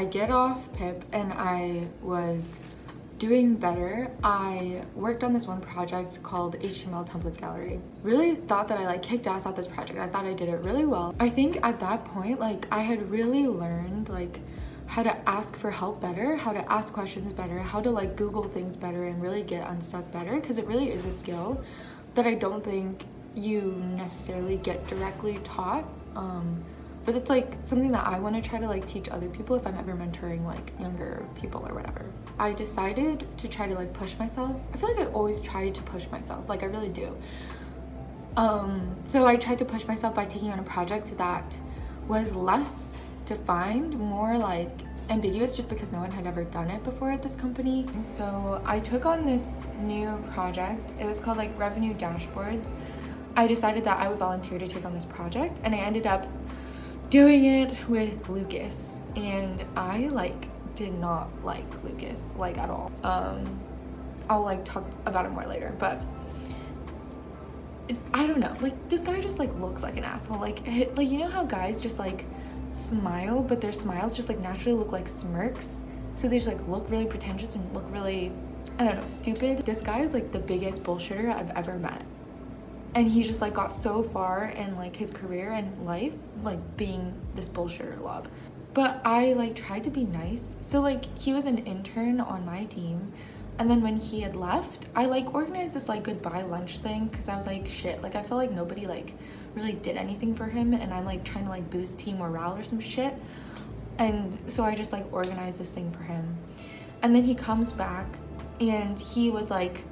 I get off PIP and I was doing better. I worked on this one project called HTML Templates Gallery. Really thought that I like kicked ass at this project. I thought I did it really well. I think at that point, like I had really learned like how to ask for help better, how to ask questions better, how to like Google things better and really get unstuck better, because it really is a skill that I don't think you necessarily get directly taught. But it's like something that I want to try to like teach other people if I'm ever mentoring like younger people or whatever. I decided to try to like push myself. I feel like I always try to push myself, like I really do. So I tried to push myself by taking on a project that was less defined, more like ambiguous, just because no one had ever done it before at this company. And so I took on this new project. It was called like revenue dashboards. I decided that I would volunteer to take on this project, and I ended up doing it with Lucas, and I like did not like Lucas like at all. I'll like talk about it more later, but I don't know, like this guy just like looks like an asshole. Like you know how guys just like smile, but their smiles just like naturally look like smirks, so they just like look really pretentious and look really, I don't know, stupid. This guy is like the biggest bullshitter I've ever met, and he just like got so far in like his career and life like being this bullshitter lob. But I like tried to be nice. So like he was an intern on my team, and then when he had left, I like organized this like goodbye lunch thing, because I was like, shit, like I feel like nobody like really did anything for him, and I'm like trying to like boost team morale or some shit. And so I just like organized this thing for him, and then he comes back and he was like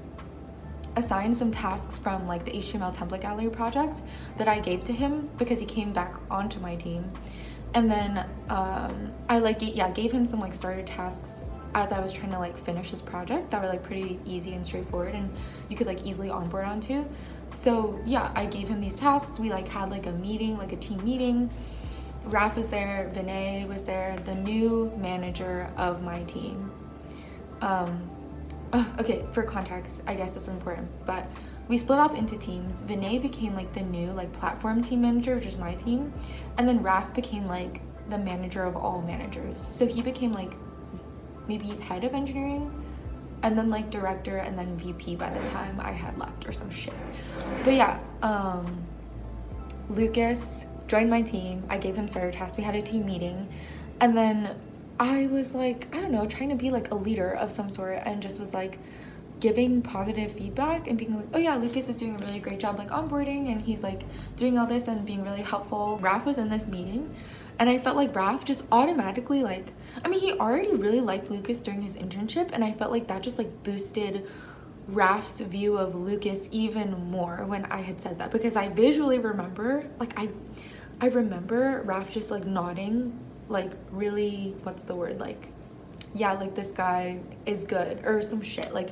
assigned some tasks from like the HTML template gallery project that I gave to him because he came back onto my team. And then I like gave him some like starter tasks as I was trying to like finish this project that were like pretty easy and straightforward and you could like easily onboard onto. So yeah, I gave him these tasks. We like had like a meeting, like a team meeting. Raf was there, Vinay was there, the new manager of my team. Okay, for context, I guess this is important, but we split off into teams. Vinay became like the new like platform team manager, which is my team, and then Raf became like the manager of all managers. So he became like maybe head of engineering, and then like director, and then VP by the time I had left or some shit. But yeah, Lucas joined my team. I gave him starter tasks. We had a team meeting, and then I was like, I don't know, trying to be like a leader of some sort, and just was like giving positive feedback and being like, oh yeah, Lucas is doing a really great job like onboarding, and he's like doing all this and being really helpful. Raf was in this meeting, and I felt like Raf just automatically like, I mean, he already really liked Lucas during his internship, and I felt like that just like boosted Raf's view of Lucas even more when I had said that, because I visually remember, like I remember Raf just like nodding, like really, what's the word, like, yeah, like this guy is good or some shit. Like,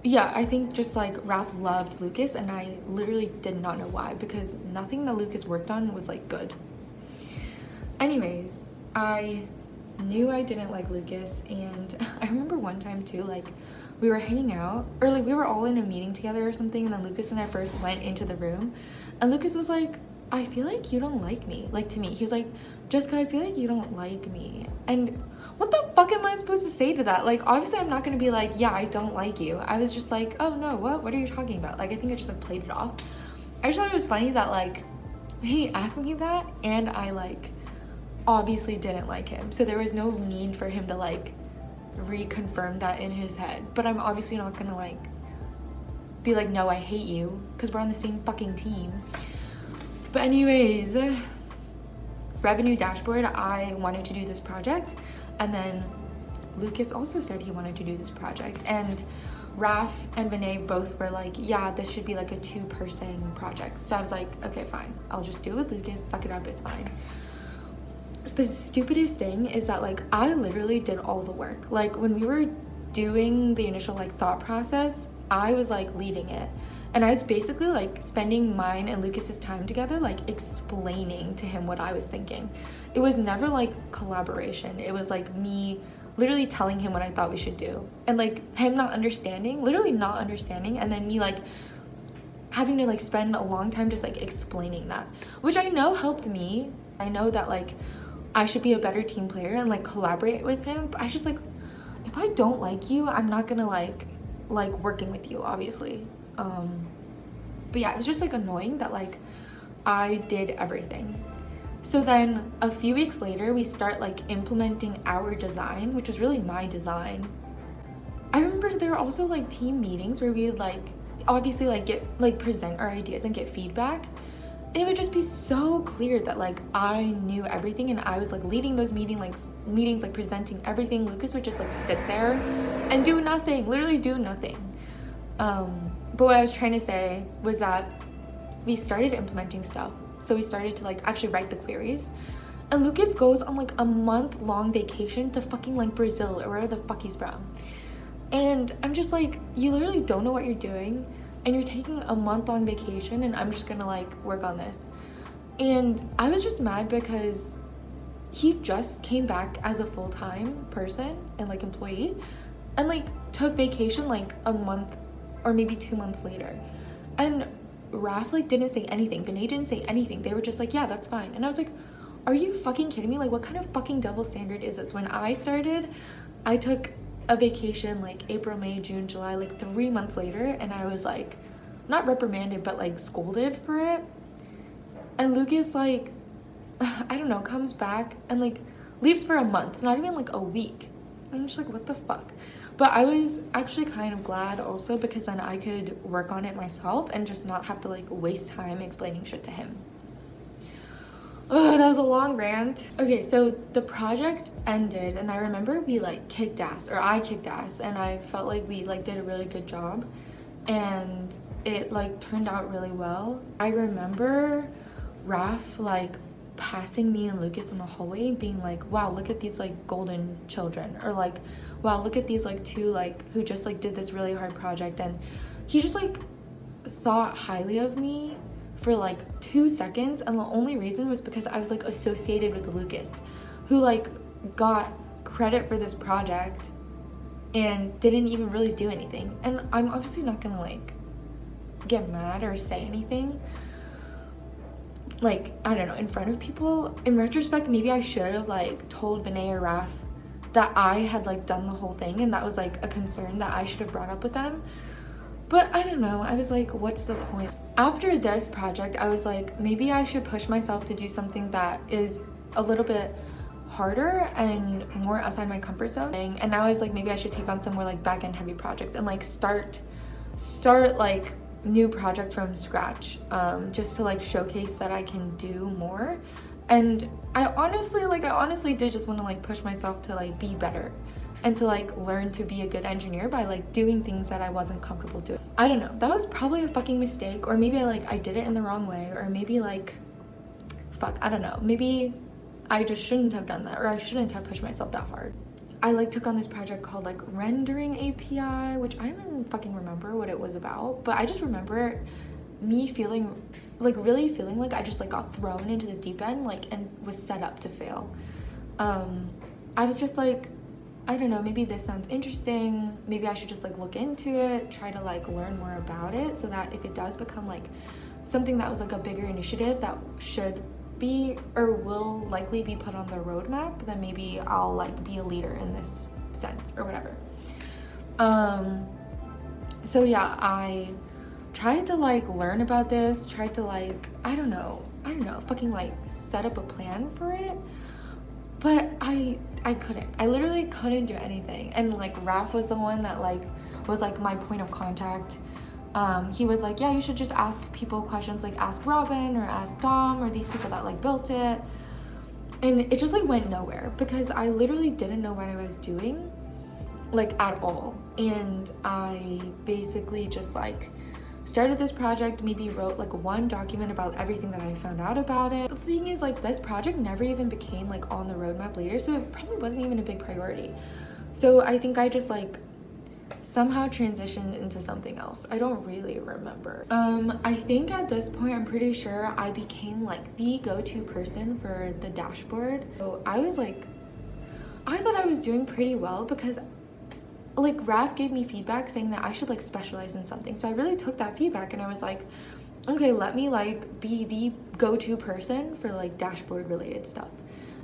yeah, I think just like Raf loved Lucas, and I literally did not know why, because nothing that Lucas worked on was like good. Anyways, I knew I didn't like Lucas, and I remember one time too, like we were hanging out, or like we were all in a meeting together or something, and then Lucas and I first went into the room, and Lucas was like, I feel like you don't like me. Like, to me, he was like, Jessica, I feel like you don't like me. And what the fuck am I supposed to say to that? Like, obviously I'm not gonna be like, yeah, I don't like you. I was just like, oh no, what are you talking about? Like, I think I just like played it off. I just thought it was funny that like he asked me that, and I like obviously didn't like him, so there was no need for him to like reconfirm that in his head. But I'm obviously not gonna like be like, no, I hate you, because we're on the same fucking team. But anyways, revenue dashboard, I wanted to do this project, and then Lucas also said he wanted to do this project, and Raf and Vinay both were like, yeah, this should be like a 2-person project. So I was like, okay, fine, I'll just do it with Lucas, suck it up, it's fine. The stupidest thing is that like I literally did all the work. Like when we were doing the initial like thought process, I was like leading it. And I was basically like spending mine and Lucas's time together, like explaining to him what I was thinking. It was never like collaboration. It was like me literally telling him what I thought we should do, and like him not understanding, literally not understanding, and then me like having to like spend a long time just like explaining that, which I know helped me. I know that like I should be a better team player and like collaborate with him. But I just like, if I don't like you, I'm not gonna like working with you, obviously. But yeah, it was just like annoying that like I did everything. So then a few weeks later, we start like implementing our design, which was really my design. I remember there were also like team meetings where we would like obviously like get like present our ideas and get feedback. It would just be so clear that like I knew everything and I was like leading those meetings like presenting everything. Lucas would just like sit there and do nothing, literally do nothing. But what I was trying to say was that we started implementing stuff. So we started to like actually write the queries. And Lucas goes on like a month-long vacation to fucking like Brazil or wherever the fuck he's from. And I'm just like, you literally don't know what you're doing and you're taking a month-long vacation and I'm just gonna like work on this. And I was just mad because he just came back as a full-time person and like employee and like took vacation like a month or maybe 2 months later. And Raf like didn't say anything. Vinay didn't say anything. They were just like, yeah, that's fine. And I was like, are you fucking kidding me? Like, what kind of fucking double standard is this? When I started, I took a vacation like April, May, June, July, like 3 months later, and I was like not reprimanded but like scolded for it. And Lucas like I don't know, comes back and like leaves for a month, not even like a week. And I'm just like, what the fuck? But I was actually kind of glad also because then I could work on it myself and just not have to like waste time explaining shit to him. Oh, that was a long rant. Okay, so the project ended and I remember we like kicked ass, or I kicked ass, and I felt like we like did a really good job and it like turned out really well. I remember Raf like passing me and Lucas in the hallway and being like, wow, look at these like golden children, or like, wow, look at these like two like who just like did this really hard project. And he just like thought highly of me for like 2 seconds, and the only reason was because I was like associated with Lucas, who like got credit for this project and didn't even really do anything. And I'm obviously not gonna like get mad or say anything like, I don't know, in front of people. In retrospect, maybe I should have like told Vinay or Raf that I had like done the whole thing and that was like a concern that I should have brought up with them. But I don't know, I was like, what's the point? After this project, I was like, maybe I should push myself to do something that is a little bit harder and more outside my comfort zone. And now I was like, maybe I should take on some more like back-end heavy projects and like start like new projects from scratch, just to like showcase that I can do more. And I honestly did just want to like push myself to like be better and to like learn to be a good engineer by like doing things that I wasn't comfortable doing. I don't know, that was probably a fucking mistake, or maybe I did it in the wrong way, or maybe like, fuck, I don't know, maybe I just shouldn't have done that, or I shouldn't have pushed myself that hard. I like took on this project called like rendering API, which I don't even fucking remember what it was about, but I just remember me feeling really feeling like I just like got thrown into the deep end, like, and was set up to fail. I was just like, I don't know, maybe this sounds interesting, maybe I should just like look into it, try to like learn more about it, so that if it does become like something that was like a bigger initiative that should be or will likely be put on the roadmap, then maybe I'll like be a leader in this sense or whatever. So yeah, I tried to like learn about this, tried to like, I don't know, fucking like set up a plan for it, but I couldn't. I literally couldn't do anything. And like Raf was the one that like was like my point of contact. He was like, yeah, you should just ask people questions, like ask Robin or ask Dom or these people that like built it. And it just like went nowhere because I literally didn't know what I was doing like at all. And I basically just like started this project, maybe wrote like one document about everything that I found out about it. The thing is, like, this project never even became like on the roadmap later, so it probably wasn't even a big priority. So I think I just like somehow transitioned into something else. I don't really remember. I think at this point, I'm pretty sure I became like the go-to person for the dashboard. So I was like, I thought I was doing pretty well because like Raf gave me feedback saying that I should like specialize in something. So I really took that feedback and I was like, okay, let me like be the go-to person for like dashboard related stuff.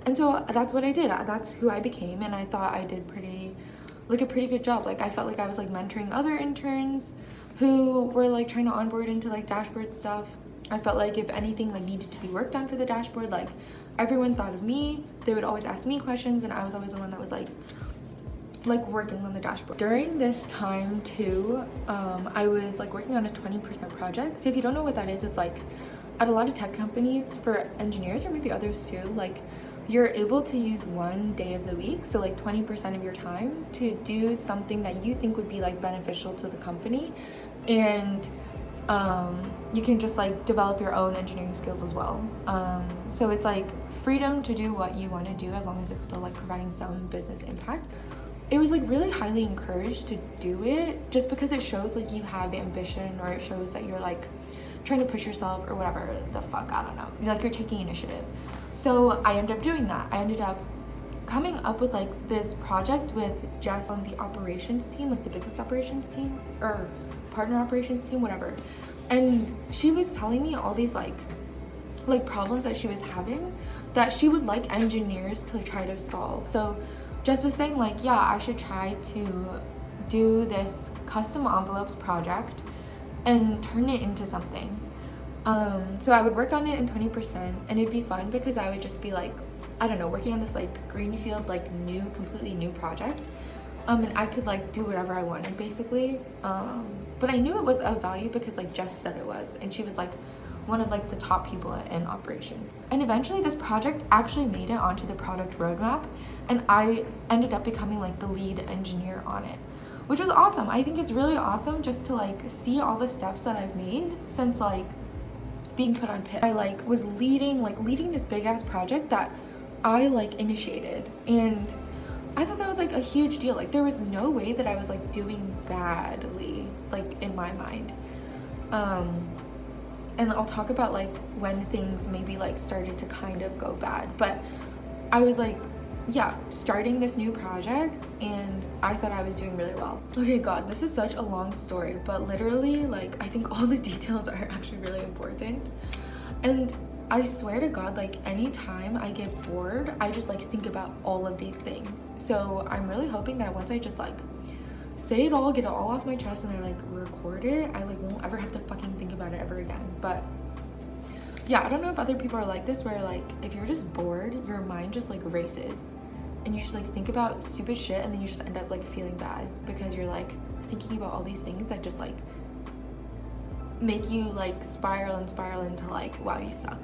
And so that's what I did. That's who I became, and I thought I did a pretty good job. Like I felt like I was like mentoring other interns who were like trying to onboard into like dashboard stuff. I felt like if anything like needed to be worked on for the dashboard, like everyone thought of me. They would always ask me questions, and I was always the one that was like working on the dashboard. During this time too, I was like working on a 20% project. So if you don't know what that is, it's like at a lot of tech companies for engineers, or maybe others too, like you're able to use one day of the week, so like 20% of your time, to do something that you think would be like beneficial to the company. And you can just like develop your own engineering skills as well. So it's like freedom to do what you want to do as long as it's still like providing some business impact. It was like really highly encouraged to do it, just because it shows like you have ambition, or it shows that you're like trying to push yourself, or whatever the fuck, I don't know, like you're taking initiative. So I ended up doing that. I ended up coming up with like this project with Jess on the operations team, like the business operations team, or partner operations team, whatever. And she was telling me all these like problems that she was having that she would like engineers to try to solve. So Jess was saying like, yeah, I should try to do this custom envelopes project and turn it into something. So I would work on it in 20%, and it'd be fun because I would just be like, I don't know, working on this like greenfield, like completely new project. And I could like do whatever I wanted basically. But I knew it was of value because like Jess said it was, and she was like one of like the top people in operations. And eventually this project actually made it onto the product roadmap, and I ended up becoming like the lead engineer on it, which was awesome. I think it's really awesome just to like see all the steps that I've made since like being put on PIP. I like was leading this big ass project that I like initiated, and I thought that was like a huge deal. Like there was no way that I was like doing badly, like in my mind. And I'll talk about like when things maybe like started to kind of go bad, but I was like, yeah, starting this new project, and I thought I was doing really well. Okay, God, this is such a long story, but literally like I think all the details are actually really important. And I swear to God, like anytime I get bored, I just like think about all of these things. So I'm really hoping that once I just like say it all, get it all off my chest, and I like record it, I like won't ever have to fucking think about it ever again. But yeah, I don't know if other people are like this, where like if you're just bored, your mind just like races, and you just like think about stupid shit, and then you just end up like feeling bad because you're like thinking about all these things that just like make you like spiral into like, wow, you suck.